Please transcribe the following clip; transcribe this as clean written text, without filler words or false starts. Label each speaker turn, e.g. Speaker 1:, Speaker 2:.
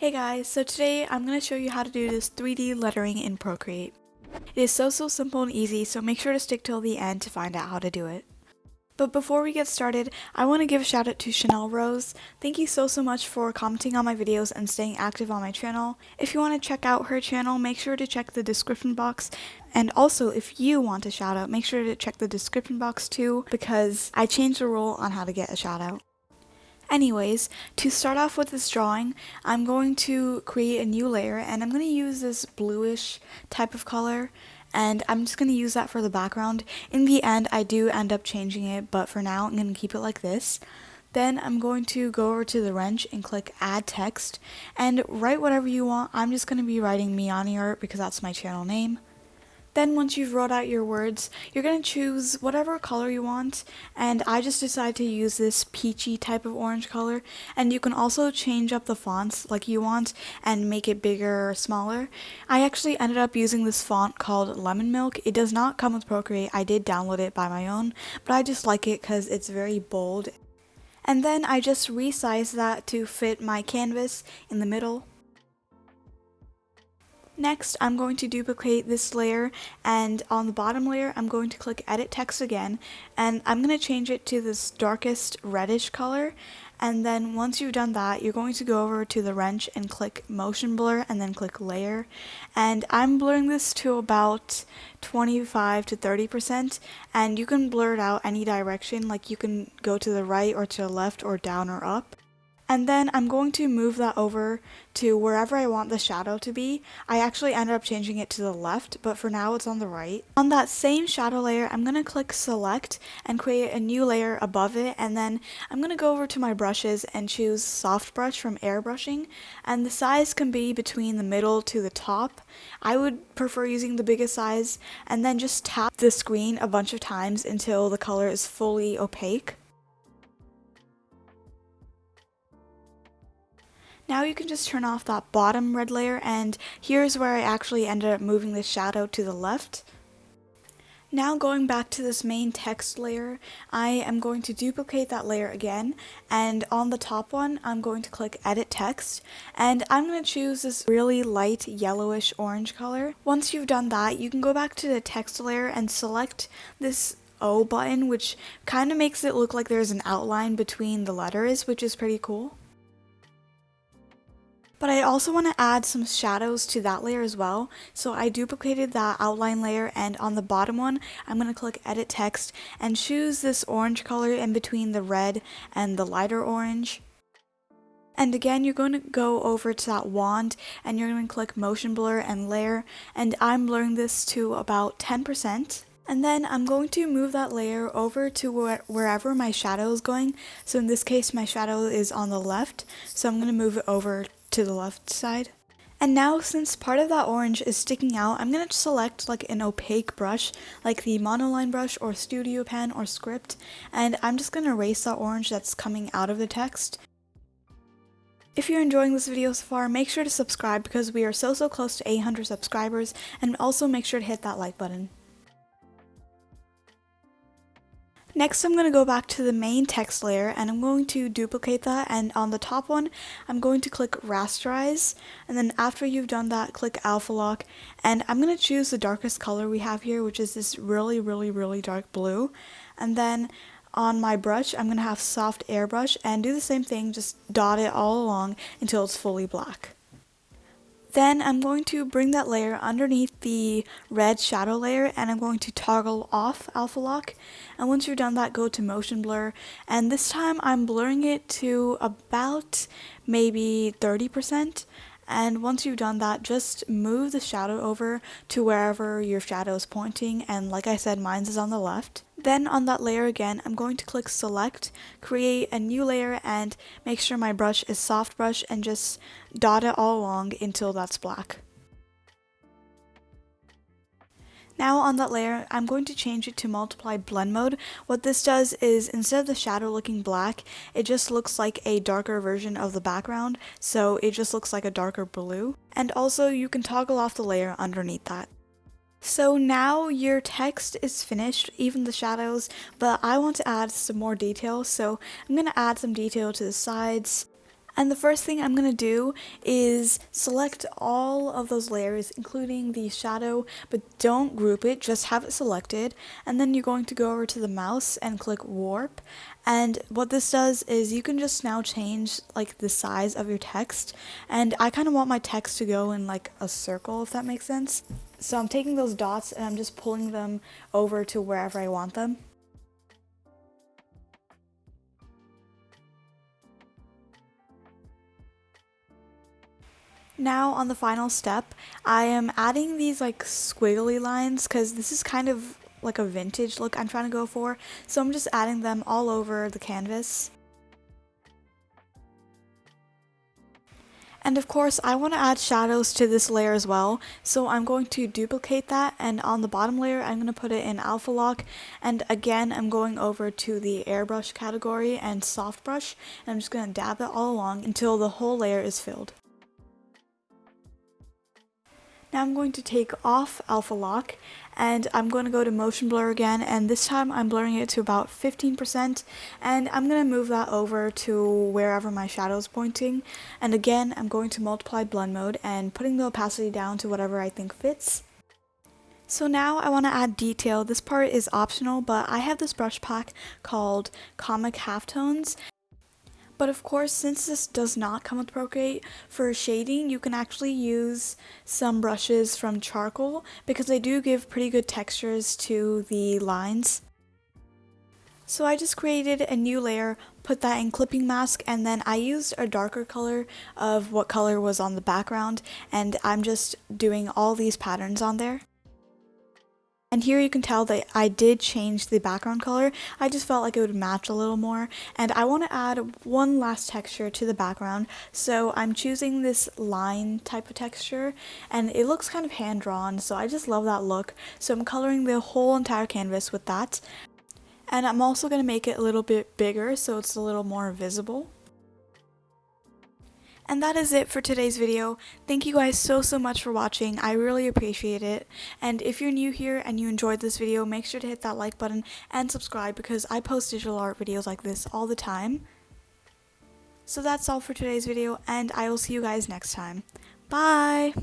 Speaker 1: Hey guys, so today I'm going to show you how to do this 3D lettering in Procreate. It is so simple and easy, so make sure to stick till the end to find out how to do it. But before we get started, I want to give a shout out to Chanel Rose. Thank you so much for commenting on my videos and staying active on my channel. If you want to check out her channel, make sure to check the description box. And also, if you want a shout out, make sure to check the description box too, because I changed the rule on how to get a shout out. Anyways, to start off with this drawing, I'm going to create a new layer and I'm going to use this bluish type of color, and I'm just going to use that for the background. In the end, I do end up changing it, but for now I'm going to keep it like this. Then I'm going to go over to the wrench and click add text and write whatever you want. I'm just going to be writing Miyani art because that's my channel name. Then once you've wrote out your words, you're going to choose whatever color you want, and I just decided to use this peachy type of orange color, and you can also change up the fonts like you want and make it bigger or smaller. I actually ended up using this font called Lemon Milk. It does not come with Procreate. I did download it by my own, but I just like it because it's very bold. And then I just resized that to fit my canvas in the middle. Next, I'm going to duplicate this layer, and on the bottom layer, I'm going to click Edit Text again, and I'm going to change it to this darkest reddish color. And then once you've done that, you're going to go over to the wrench and click Motion Blur, and then click Layer. And I'm blurring this to about 25 to 30%, and you can blur it out any direction, like you can go to the right or to the left or down or up. And then I'm going to move that over to wherever I want the shadow to be. I actually ended up changing it to the left, but for now it's on the right. On that same shadow layer, I'm going to click select and create a new layer above it, and then I'm going to go over to my brushes and choose soft brush from airbrushing, and the size can be between the middle to the top. I would prefer using the biggest size, and then just tap the screen a bunch of times until the color is fully opaque. Now you can just turn off that bottom red layer, and here's where I actually ended up moving the shadow to the left. Now going back to this main text layer, I am going to duplicate that layer again, and on the top one I'm going to click Edit Text, and I'm going to choose this really light yellowish orange color. Once you've done that, you can go back to the text layer and select this O button, which kind of makes it look like there's an outline between the letters, which is pretty cool. But I also want to add some shadows to that layer as well, so I duplicated that outline layer, and on the bottom one I'm going to click Edit Text and choose this orange color in between the red and the lighter orange. And again, you're going to go over to that wand and you're going to click Motion Blur and Layer, and I'm blurring this to about 10%. And then I'm going to move that layer over to wherever my shadow is going. So in this case, my shadow is on the left, so I'm going to move it over to the left side. And now, since part of that orange is sticking out, I'm going to select like an opaque brush, like the monoline brush or studio pen or script, and I'm just going to erase that orange that's coming out of the text. If you're enjoying this video so far, make sure to subscribe because we are so close to 800 subscribers, and also make sure to hit that like button. Next, I'm going to go back to the main text layer and I'm going to duplicate that, and on the top one I'm going to click rasterize, and then after you've done that, click alpha lock, and I'm going to choose the darkest color we have here, which is this really dark blue. And then on my brush I'm going to have soft airbrush and do the same thing, just dot it all along until it's fully black. Then I'm going to bring that layer underneath the red shadow layer and I'm going to toggle off alpha lock, and once you're done that, go to motion blur, and this time I'm blurring it to about maybe 30%. And once you've done that, just move the shadow over to wherever your shadow is pointing, and like I said, mine is on the left. Then on that layer again, I'm going to click select, create a new layer, and make sure my brush is soft brush and just dot it all along until that's black. Now on that layer, I'm going to change it to multiply blend mode. What this does is, instead of the shadow looking black, it just looks like a darker version of the background, so it just looks like a darker blue. And also you can toggle off the layer underneath that. So now your text is finished, even the shadows, but I want to add some more detail, so I'm going to add some detail to the sides. And the first thing I'm going to do is select all of those layers, including the shadow, but don't group it, just have it selected. And then you're going to go over to the mouse and click warp. And what this does is you can just now change like the size of your text. And I kind of want my text to go in like a circle, if that makes sense. So I'm taking those dots and I'm just pulling them over to wherever I want them. Now on the final step, I am adding these like squiggly lines because this is kind of like a vintage look I'm trying to go for. So I'm just adding them all over the canvas. And of course, I want to add shadows to this layer as well, so I'm going to duplicate that, and on the bottom layer I'm going to put it in alpha lock, and again I'm going over to the airbrush category and soft brush, and I'm just going to dab it all along until the whole layer is filled. Now I'm going to take off alpha lock and I'm going to go to motion blur again, and this time I'm blurring it to about 15%, and I'm going to move that over to wherever my shadow is pointing, and again I'm going to multiply blend mode and putting the opacity down to whatever I think fits. So now I want to add detail. This part is optional, but I have this brush pack called Comic Halftones. But of course, since this does not come with Procreate, for shading you can actually use some brushes from charcoal because they do give pretty good textures to the lines. So I just created a new layer, put that in clipping mask, and then I used a darker color of what color was on the background, and I'm just doing all these patterns on there. And here you can tell that I did change the background color. I just felt like it would match a little more. And I want to add one last texture to the background. So I'm choosing this line type of texture. And it looks kind of hand-drawn, so I just love that look. So I'm coloring the whole entire canvas with that. And I'm also going to make it a little bit bigger so it's a little more visible. And that is it for today's video. Thank you guys so much for watching. I really appreciate it. And if you're new here and you enjoyed this video, make sure to hit that like button and subscribe because I post digital art videos like this all the time. So that's all for today's video, and I will see you guys next time. Bye!